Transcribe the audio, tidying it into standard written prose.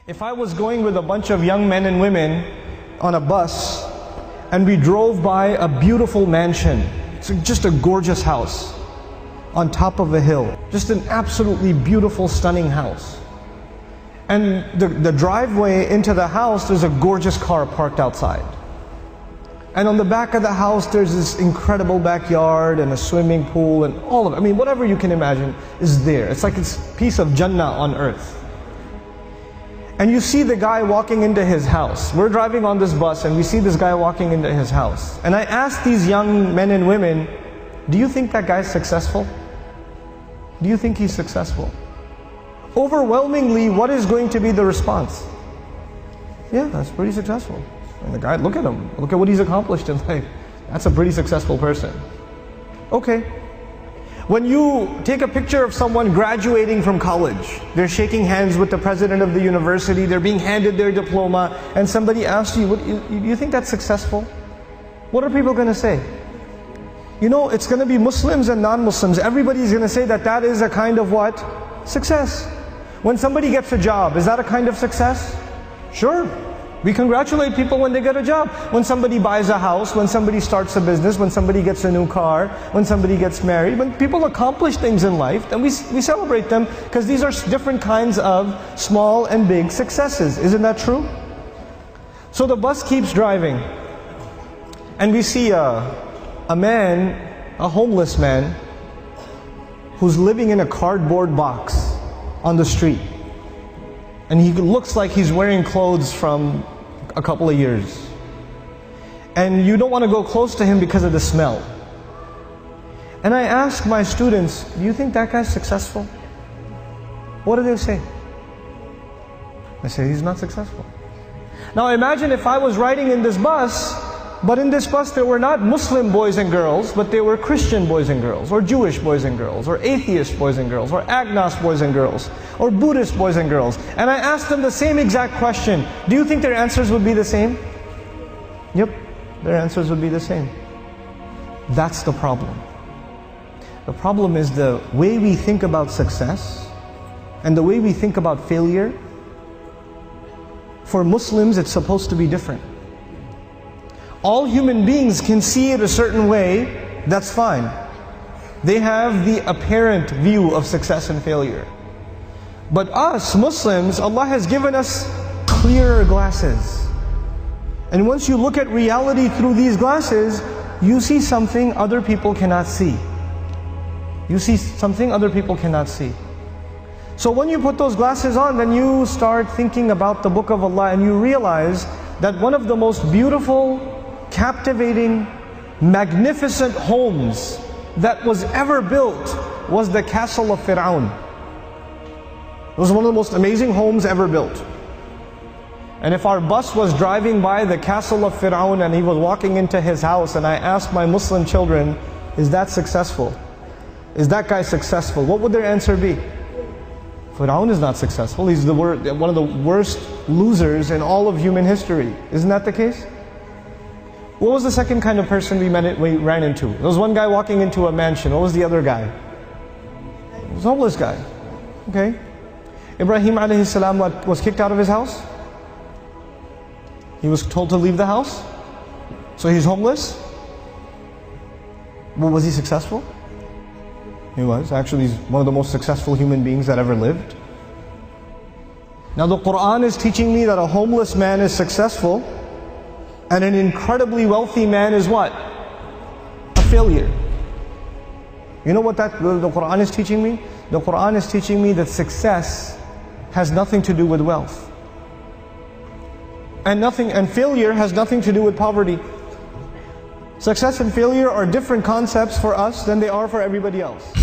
If I was going with a bunch of young men and women on a bus and we drove by a beautiful mansion, it's just a gorgeous house on top of a hill, just an absolutely beautiful, stunning house. And the driveway into the house, there's a gorgeous car parked outside. And on the back of the house, there's this incredible backyard and a swimming pool and all of it. I mean, whatever you can imagine is there. It's like it's a piece of Jannah on earth. And you see the guy walking into his house. We're driving on this bus and we see this guy walking into his house. And I asked these young men and women, do you think that guy's successful? Do you think he's successful? Overwhelmingly, what is going to be the response? Yeah, that's pretty successful. And the guy, look at him. Look at what he's accomplished in life. That's a pretty successful person. Okay. When you take a picture of someone graduating from college, they're shaking hands with the president of the university, they're being handed their diploma, and somebody asks you, you think that's successful? What are people going to say? You know, it's going to be Muslims and non-Muslims. Everybody's going to say that that is a kind of what? Success. When somebody gets a job, is that a kind of success? Sure. We congratulate people when they get a job. When somebody buys a house, when somebody starts a business, when somebody gets a new car, when somebody gets married, when people accomplish things in life, then we celebrate them because these are different kinds of small and big successes. Isn't that true? So the bus keeps driving and we see a man, a homeless man, who's living in a cardboard box on the street. And he looks like he's wearing clothes from a couple of years. And you don't want to go close to him because of the smell. And I ask my students, do you think that guy's successful? What do they say? They say he's not successful. Now imagine if I was riding in this bus, but in this bus there were not Muslim boys and girls, but they were Christian boys and girls, or Jewish boys and girls, or atheist boys and girls, or agnostic boys and girls, or Buddhist boys and girls. And I asked them the same exact question. Do you think their answers would be the same? Yep, their answers would be the same. That's the problem. The problem is the way we think about success and the way we think about failure. For Muslims, it's supposed to be different. All human beings can see it a certain way, that's fine. They have the apparent view of success and failure. But us, Muslims, Allah has given us clearer glasses. And once you look at reality through these glasses, you see something other people cannot see. You see something other people cannot see. So when you put those glasses on, then you start thinking about the Book of Allah and you realize that one of the most beautiful, captivating, magnificent homes that was ever built was the castle of Fir'aun. It was one of the most amazing homes ever built. And if our bus was driving by the castle of Fir'aun and he was walking into his house and I asked my Muslim children, is that successful? Is that guy successful? What would their answer be? Fir'aun is not successful. He's one of the worst losers in all of human history. Isn't that the case? What was the second kind of person we ran into? There was one guy walking into a mansion. What was the other guy? It was a homeless guy. Okay. Ibrahim alayhi salam was kicked out of his house. He was told to leave the house. So he's homeless. Well, was he successful? He was. Actually, he's one of the most successful human beings that ever lived. Now the Quran is teaching me that a homeless man is successful and an incredibly wealthy man is what? A failure. You know what the Quran is teaching me? The Quran is teaching me that success has nothing to do with wealth. And failure has nothing to do with poverty. Success and failure are different concepts for us than they are for everybody else.